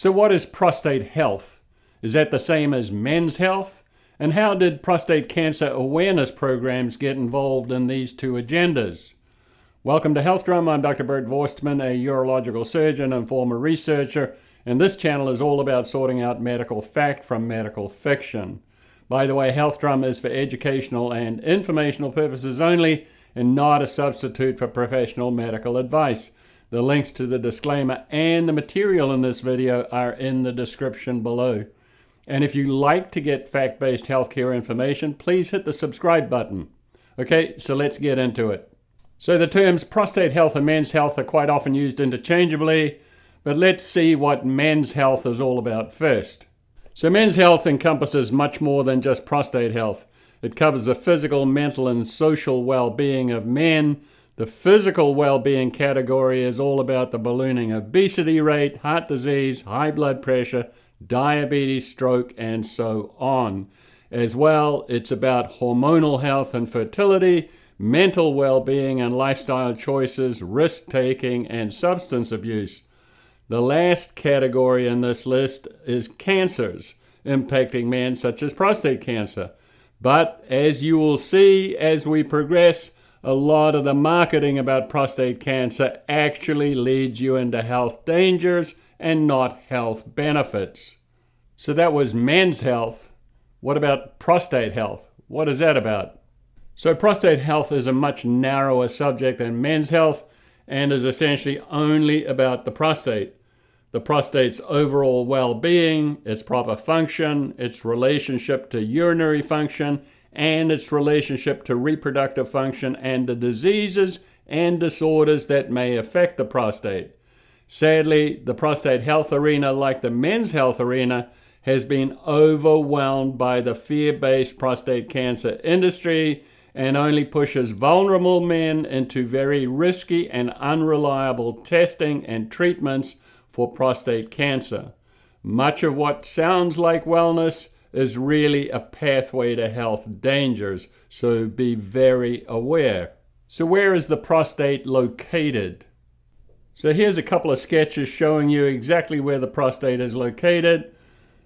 So what is prostate health? Is that the same as men's health? And how did prostate cancer awareness programs get involved in these two agendas? Welcome to HEALTHdrum. I'm Dr. Bert Vorstman, a urological surgeon and former researcher, and this channel is all about sorting out medical fact from medical fiction. By the way, HEALTHdrum is for educational and informational purposes only and not a substitute for professional medical advice. The links to the disclaimer and the material in this video are in the description below. And if you like to get fact-based healthcare information, please hit the subscribe button. Okay, so let's get into it. So the terms prostate health and men's health are quite often used interchangeably, but let's see what men's health is all about first. So men's health encompasses much more than just prostate health. It covers the physical, mental, and social well-being of men. The physical well-being category is all about the ballooning obesity rate, heart disease, high blood pressure, diabetes, stroke, and so on. As well, it's about hormonal health and fertility, mental well-being and lifestyle choices, risk-taking, and substance abuse. The last category in this list is cancers impacting men, such as prostate cancer. But as you will see as we progress, a lot of the marketing about prostate cancer actually leads you into health dangers and not health benefits. So that was men's health. What about prostate health? What is that about? So prostate health is a much narrower subject than men's health and is essentially only about the prostate. The prostate's overall well-being, its proper function, its relationship to urinary function, and its relationship to reproductive function and the diseases and disorders that may affect the prostate. Sadly, the prostate health arena, like the men's health arena, has been overwhelmed by the fear-based prostate cancer industry and only pushes vulnerable men into very risky and unreliable testing and treatments for prostate cancer. Much of what sounds like wellness is really a pathway to health dangers, so be very aware. So where is the prostate located? So here's a couple of sketches showing you exactly where the prostate is located.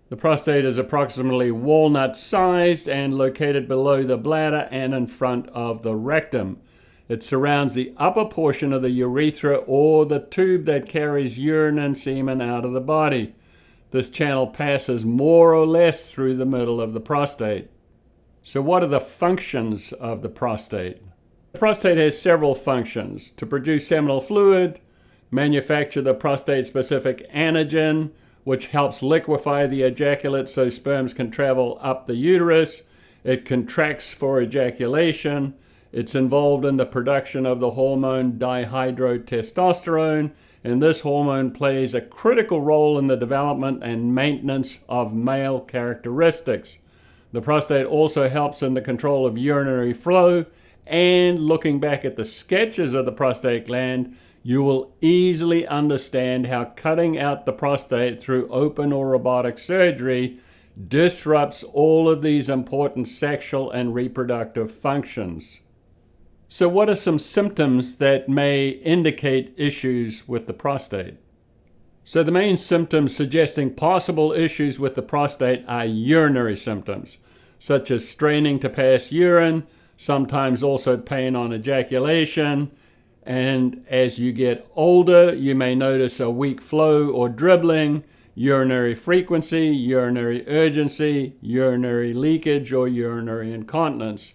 The prostate is approximately walnut-sized and located below the bladder and in front of the rectum. It surrounds the upper portion of the urethra or the tube that carries urine and semen out of the body. This channel passes more or less through the middle of the prostate. So what are the functions of the prostate? The prostate has several functions: to produce seminal fluid, manufacture the prostate-specific antigen, which helps liquefy the ejaculate so sperms can travel up the uterus. It contracts for ejaculation. It's involved in the production of the hormone dihydrotestosterone, and this hormone plays a critical role in the development and maintenance of male characteristics. The prostate also helps in the control of urinary flow, and looking back at the sketches of the prostate gland, you will easily understand how cutting out the prostate through open or robotic surgery disrupts all of these important sexual and reproductive functions. So what are some symptoms that may indicate issues with the prostate? So the main symptoms suggesting possible issues with the prostate are urinary symptoms, such as straining to pass urine, sometimes also pain on ejaculation, and as you get older, you may notice a weak flow or dribbling, urinary frequency, urinary urgency, urinary leakage, or urinary incontinence.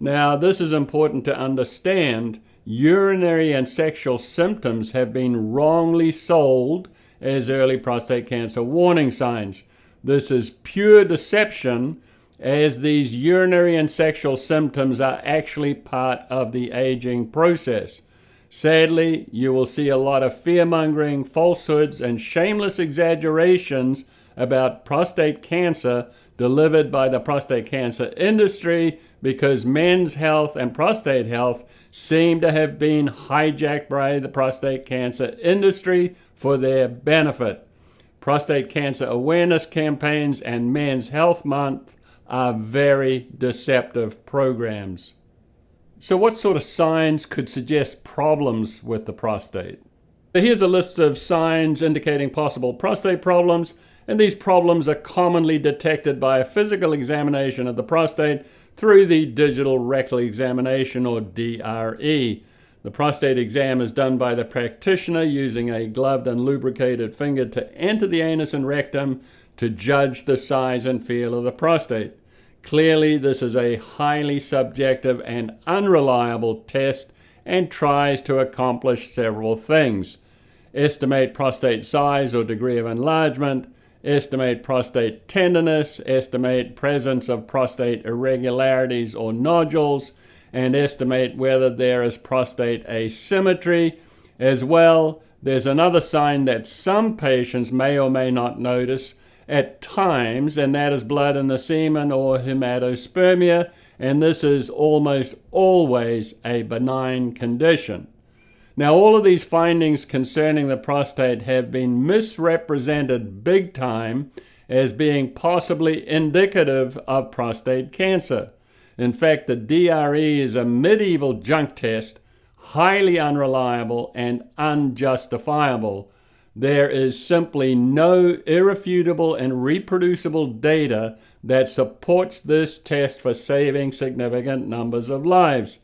Now, this is important to understand. Urinary and sexual symptoms have been wrongly sold as early prostate cancer warning signs. This is pure deception, as these urinary and sexual symptoms are actually part of the aging process. Sadly, you will see a lot of fear-mongering, falsehoods, and shameless exaggerations about prostate cancer delivered by the prostate cancer industry because men's health and prostate health seem to have been hijacked by the prostate cancer industry for their benefit. Prostate Cancer Awareness campaigns and Men's Health Month are very deceptive programs. So what sort of signs could suggest problems with the prostate? Here's a list of signs indicating possible prostate problems, and these problems are commonly detected by a physical examination of the prostate through the digital rectal examination, or DRE. The prostate exam is done by the practitioner using a gloved and lubricated finger to enter the anus and rectum to judge the size and feel of the prostate. Clearly, this is a highly subjective and unreliable test and tries to accomplish several things: estimate prostate size or degree of enlargement, estimate prostate tenderness, estimate presence of prostate irregularities or nodules, and estimate whether there is prostate asymmetry. As well, there's another sign that some patients may or may not notice at times, and that is blood in the semen or hematospermia, and this is almost always a benign condition. Now, all of these findings concerning the prostate have been misrepresented big time as being possibly indicative of prostate cancer. In fact, the DRE is a medieval junk test, highly unreliable and unjustifiable. There is simply no irrefutable and reproducible data that supports this test for saving significant numbers of lives.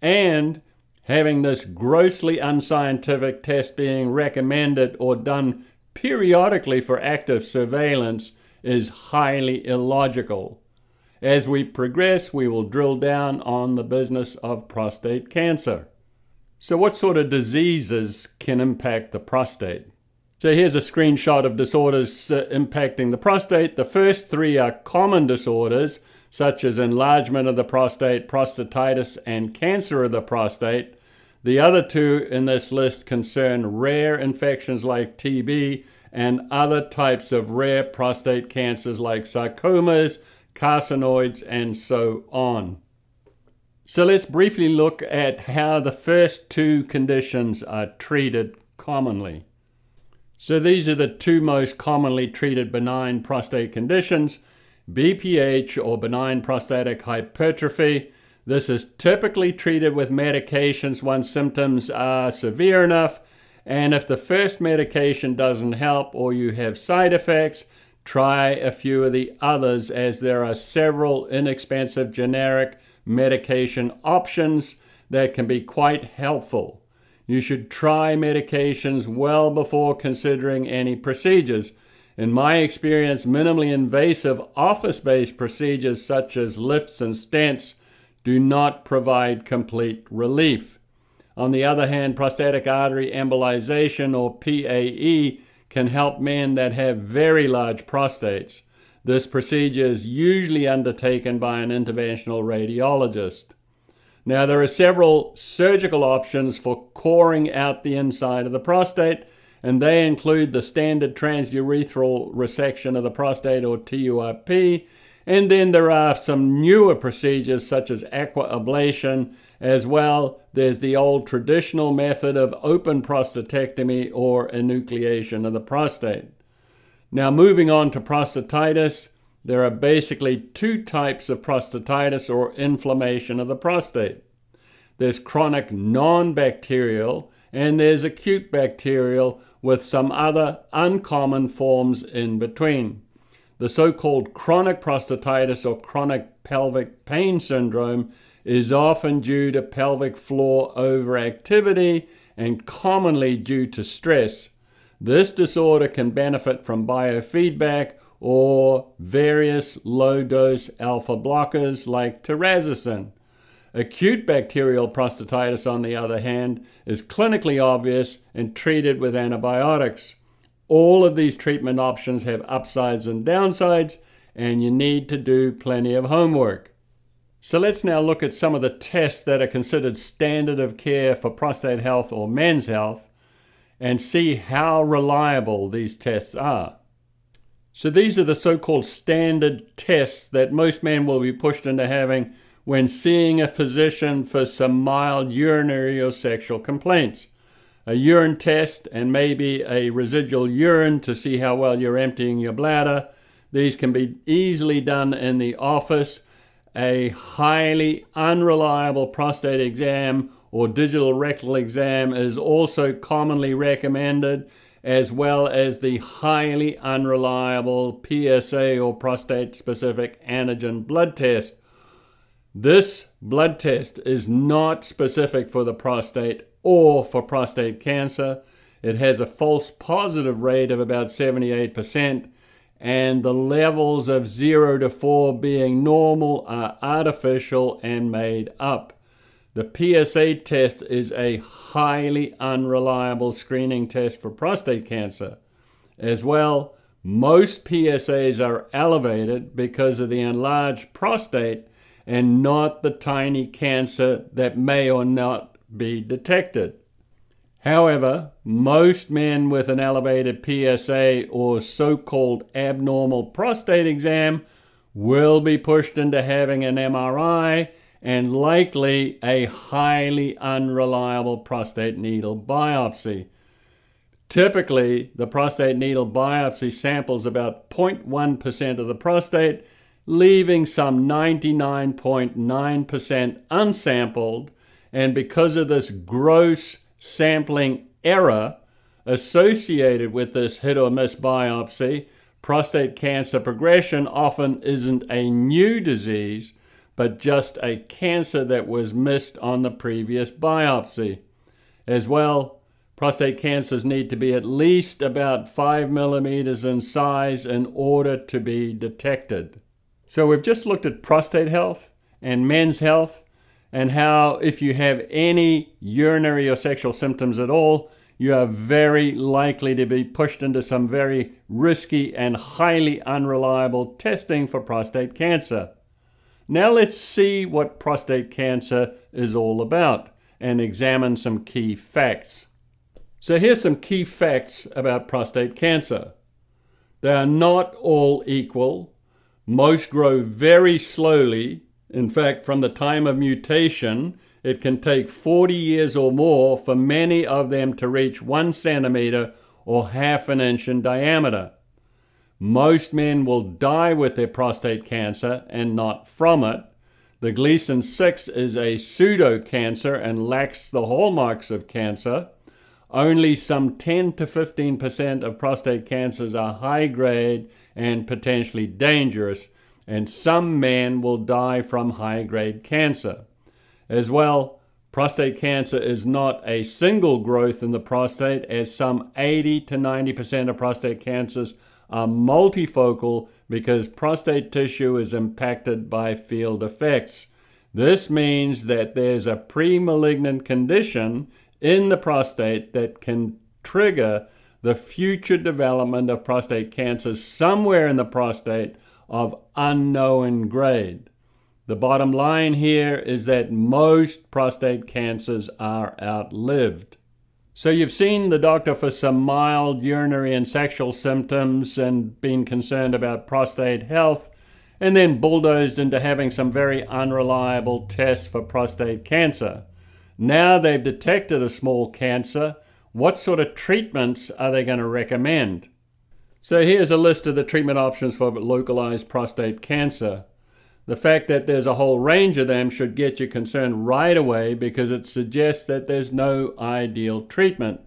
And having this grossly unscientific test being recommended or done periodically for active surveillance is highly illogical. As we progress, we will drill down on the business of prostate cancer. So what sort of diseases can impact the prostate? So here's a screenshot of disorders impacting the prostate. The first three are common disorders, such as enlargement of the prostate, prostatitis, and cancer of the prostate. The other two in this list concern rare infections like TB and other types of rare prostate cancers like sarcomas, carcinoids, and so on. So let's briefly look at how the first two conditions are treated commonly. So these are the two most commonly treated benign prostate conditions: BPH, or benign prostatic hypertrophy. This is typically treated with medications once symptoms are severe enough, and if the first medication doesn't help or you have side effects, try a few of the others, as there are several inexpensive generic medication options that can be quite helpful. You should try medications well before considering any procedures. In my experience, minimally invasive office-based procedures such as lifts and stents do not provide complete relief. On the other hand, prostatic artery embolization, or PAE, can help men that have very large prostates. This procedure is usually undertaken by an interventional radiologist. Now, there are several surgical options for coring out the inside of the prostate, and they include the standard transurethral resection of the prostate, or TURP, and then there are some newer procedures such as aqua ablation. As well, there's the old traditional method of open prostatectomy, or enucleation of the prostate. Now, moving on to prostatitis, there are basically two types of prostatitis, or inflammation of the prostate. There's chronic non-bacterial, and there's acute bacterial, with some other uncommon forms in between. The so-called chronic prostatitis, or chronic pelvic pain syndrome, is often due to pelvic floor overactivity and commonly due to stress. This disorder can benefit from biofeedback or various low-dose alpha blockers like terazosin. Acute bacterial prostatitis, on the other hand, is clinically obvious and treated with antibiotics. All of these treatment options have upsides and downsides, and you need to do plenty of homework. So let's now look at some of the tests that are considered standard of care for prostate health or men's health, and see how reliable these tests are. So these are the so-called standard tests that most men will be pushed into having when seeing a physician for some mild urinary or sexual complaints. A urine test and maybe a residual urine to see how well you're emptying your bladder. These can be easily done in the office. a highly unreliable prostate exam or digital rectal exam is also commonly recommended, as well as the highly unreliable PSA or prostate-specific antigen blood test. This blood test is not specific for the prostate or for prostate cancer. It has a false positive rate of about 78%, and the levels of 0 to 4 being normal are artificial and made up. The PSA test is a highly unreliable screening test for prostate cancer. As well, most PSAs are elevated because of the enlarged prostate and not the tiny cancer that may or not be detected. However, most men with an elevated PSA or so-called abnormal prostate exam will be pushed into having an MRI and likely a highly unreliable prostate needle biopsy. Typically, the prostate needle biopsy samples about 0.1% of the prostate, leaving some 99.9% unsampled, and because of this gross sampling error associated with this hit or miss biopsy, prostate cancer progression often isn't a new disease, but just a cancer that was missed on the previous biopsy. As well, prostate cancers need to be at least about 5 millimeters in size in order to be detected. So we've just looked at prostate health and men's health, and how if you have any urinary or sexual symptoms at all, you are very likely to be pushed into some very risky and highly unreliable testing for prostate cancer. Now let's see what prostate cancer is all about and examine some key facts. So here's some key facts about prostate cancer. They are not all equal. Most grow very slowly. In fact, from the time of mutation, it can take 40 years or more for many of them to reach 1 centimeter or half an inch in diameter. Most men will die with their prostate cancer and not from it. The Gleason 6 is a pseudo-cancer and lacks the hallmarks of cancer. Only some 10 to 15% of prostate cancers are high-grade and potentially dangerous, and some men will die from high-grade cancer. As well, prostate cancer is not a single growth in the prostate, as some 80 to 90% of prostate cancers are multifocal because prostate tissue is impacted by field effects. This means that there's a pre-malignant condition in the prostate that can trigger the future development of prostate cancer somewhere in the prostate of unknown grade. The bottom line here is that most prostate cancers are outlived. So you've seen the doctor for some mild urinary and sexual symptoms and been concerned about prostate health, and then bulldozed into having some very unreliable tests for prostate cancer. Now they've detected a small cancer. What sort of treatments are they going to recommend? So here's a list of the treatment options for localized prostate cancer. The fact that there's a whole range of them should get you concerned right away because it suggests that there's no ideal treatment.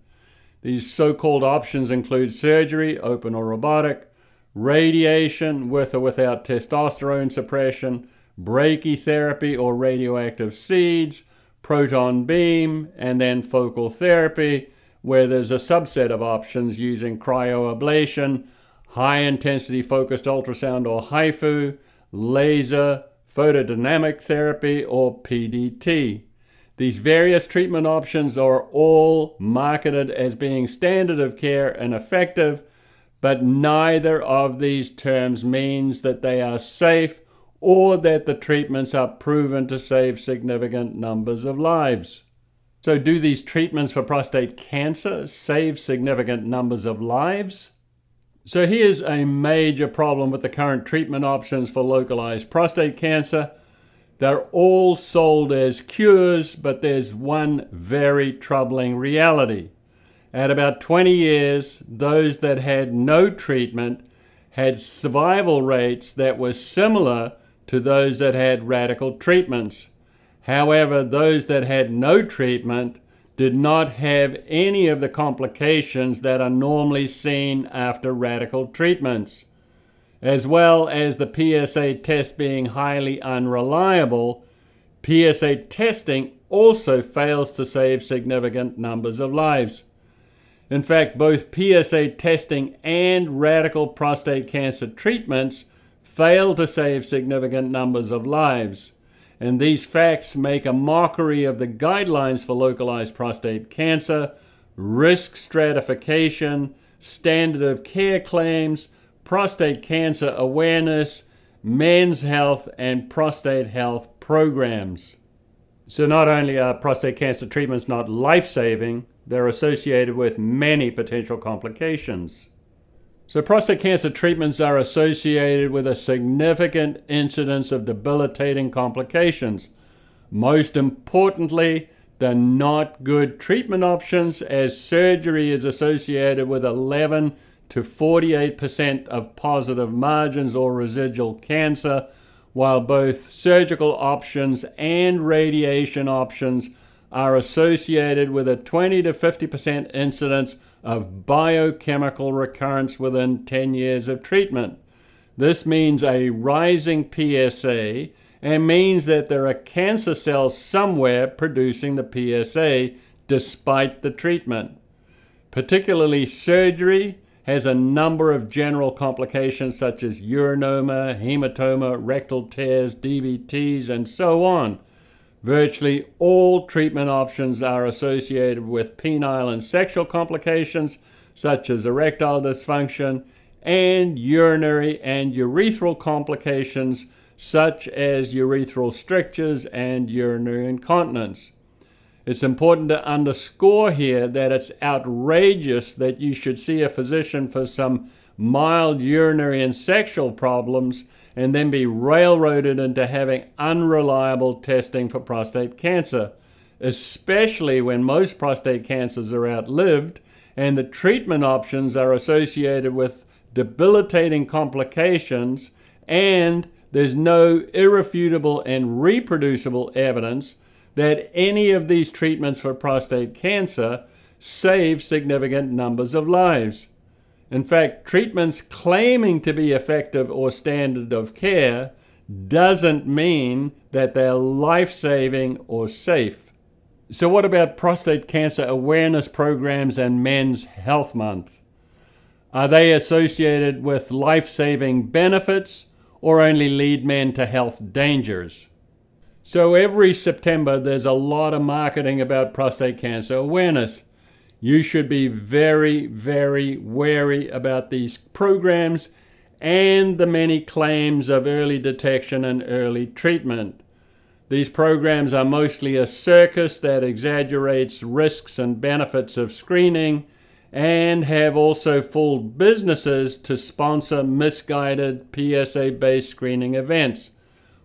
These so-called options include surgery, open or robotic, radiation with or without testosterone suppression, brachytherapy or radioactive seeds, proton beam, and then focal therapy, where there's a subset of options using cryoablation, high-intensity focused ultrasound or HIFU, laser, photodynamic therapy, or PDT. These various treatment options are all marketed as being standard of care and effective, but neither of these terms means that they are safe or that the treatments are proven to save significant numbers of lives. So do these treatments for prostate cancer save significant numbers of lives? So here's a major problem with the current treatment options for localized prostate cancer. They're all sold as cures, but there's one very troubling reality. At about 20 years, those that had no treatment had survival rates that were similar to those that had radical treatments. However, those that had no treatment did not have any of the complications that are normally seen after radical treatments. As well as the PSA test being highly unreliable, PSA testing also fails to save significant numbers of lives. In fact, both PSA testing and radical prostate cancer treatments fail to save significant numbers of lives. And these facts make a mockery of the guidelines for localized prostate cancer, risk stratification, standard of care claims, prostate cancer awareness, men's health, and prostate health programs. So not only are prostate cancer treatments not life-saving, they're associated with many potential complications. So prostate cancer treatments are associated with a significant incidence of debilitating complications. Most importantly, they're not good treatment options, as surgery is associated with 11 to 48% of positive margins or residual cancer, while both surgical options and radiation options are associated with a 20 to 50% incidence of biochemical recurrence within 10 years of treatment. This means a rising PSA and means that there are cancer cells somewhere producing the PSA despite the treatment. Particularly surgery has a number of general complications such as urinoma, hematoma, rectal tears, DVTs, and so on. Virtually all treatment options are associated with penile and sexual complications such as erectile dysfunction and urinary and urethral complications such as urethral strictures and urinary incontinence. It's important to underscore here that it's outrageous that you should see a physician for some mild urinary and sexual problems and then be railroaded into having unreliable testing for prostate cancer, especially when most prostate cancers are outlived and the treatment options are associated with debilitating complications, and there's no irrefutable and reproducible evidence that any of these treatments for prostate cancer save significant numbers of lives. In fact, treatments claiming to be effective or standard of care doesn't mean that they're life-saving or safe. So what about prostate cancer awareness programs and Men's Health Month? Are they associated with life-saving benefits or only lead men to health dangers? So every September, there's a lot of marketing about prostate cancer awareness. You should be very, very wary about these programs and the many claims of early detection and early treatment. These programs are mostly a circus that exaggerates risks and benefits of screening and have also fooled businesses to sponsor misguided PSA-based screening events.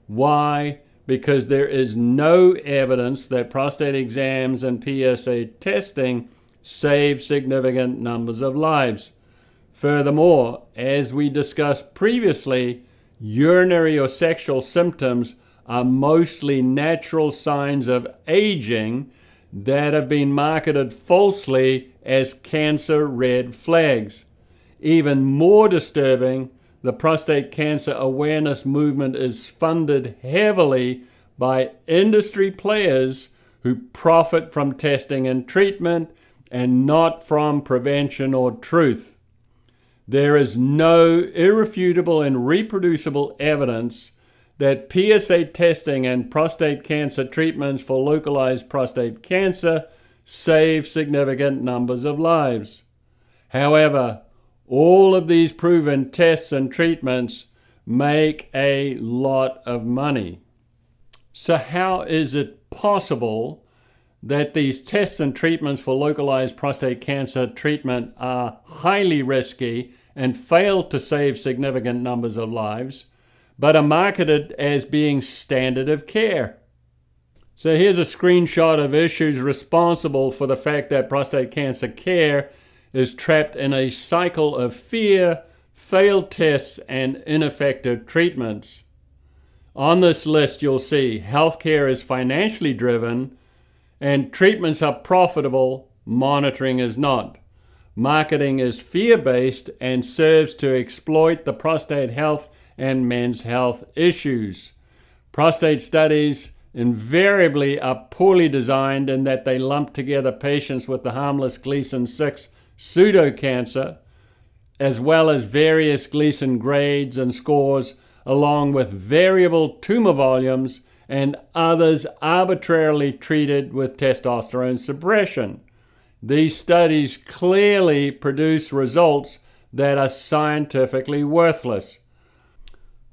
Why? Because there is no evidence that prostate exams and PSA testing save significant numbers of lives. Furthermore, as we discussed previously, urinary or sexual symptoms are mostly natural signs of aging that have been marketed falsely as cancer red flags. Even more disturbing, the prostate cancer awareness movement is funded heavily by industry players who profit from testing and treatment and not from prevention or truth. There is no irrefutable and reproducible evidence that PSA testing and prostate cancer treatments for localized prostate cancer save significant numbers of lives. However, all of these proven tests and treatments make a lot of money. So how is it possible that these tests and treatments for localized prostate cancer treatment are highly risky and fail to save significant numbers of lives, but are marketed as being standard of care? So here's a screenshot of issues responsible for the fact that prostate cancer care is trapped in a cycle of fear, failed tests, and ineffective treatments. On this list, you'll see healthcare is financially driven and treatments are profitable, monitoring is not. Marketing is fear-based and serves to exploit the prostate health and men's health issues. Prostate studies invariably are poorly designed in that they lump together patients with the harmless Gleason 6 pseudocancer, as well as various Gleason grades and scores, along with variable tumor volumes and others arbitrarily treated with testosterone suppression. These studies clearly produce results that are scientifically worthless.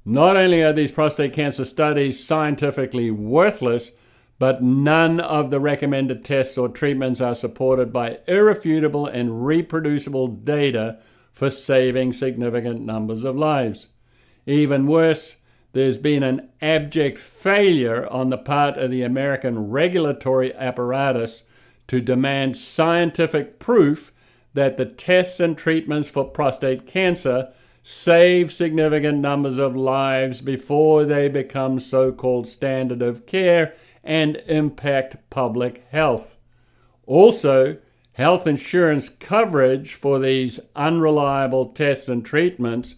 Not only are these prostate cancer studies scientifically worthless, but none of the recommended tests or treatments are supported by irrefutable and reproducible data for saving significant numbers of lives. Even worse, there's been an abject failure on the part of the American regulatory apparatus to demand scientific proof that the tests and treatments for prostate cancer save significant numbers of lives before they become so-called standard of care and impact public health. Also, health insurance coverage for these unreliable tests and treatments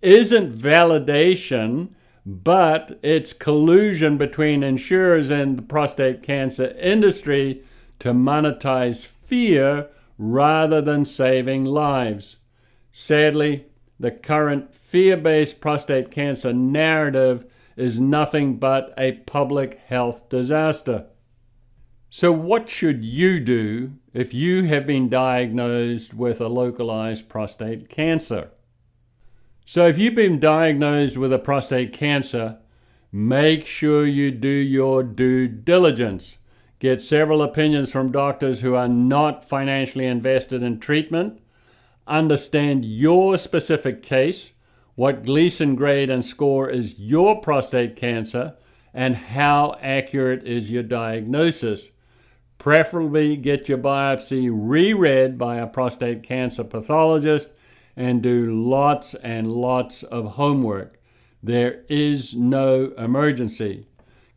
isn't validation, but it's collusion between insurers and the prostate cancer industry to monetize fear rather than saving lives. Sadly, the current fear-based prostate cancer narrative is nothing but a public health disaster. So what should you do if you have been diagnosed with a localized prostate cancer? So if you've been diagnosed with a prostate cancer, make sure you do your due diligence. Get several opinions from doctors who are not financially invested in treatment. Understand your specific case, what Gleason grade and score is your prostate cancer, and how accurate is your diagnosis. Preferably get your biopsy reread by a prostate cancer pathologist and do lots and lots of homework. There is no emergency.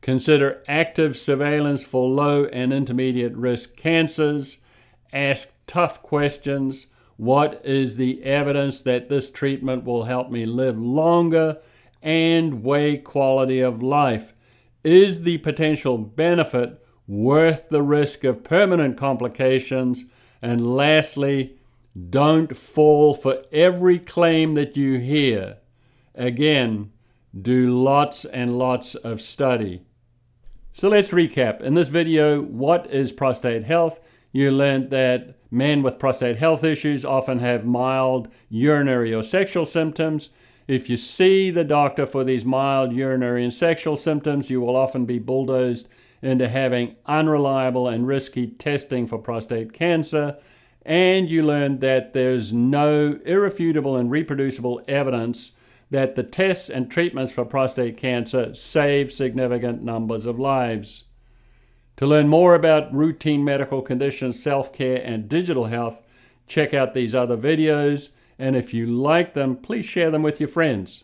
Consider active surveillance for low and intermediate risk cancers. Ask tough questions. What is the evidence that this treatment will help me live longer? And weigh quality of life. Is the potential benefit worth the risk of permanent complications? And lastly, don't fall for every claim that you hear. Again, do lots and lots of study. So let's recap. In this video, what is prostate health? You learned that men with prostate health issues often have mild urinary or sexual symptoms. If you see the doctor for these mild urinary and sexual symptoms, you will often be bulldozed into having unreliable and risky testing for prostate cancer. And you learned that there's no irrefutable and reproducible evidence that the tests and treatments for prostate cancer save significant numbers of lives. To learn more about routine medical conditions, self-care, and digital health, check out these other videos. And if you like them, please share them with your friends.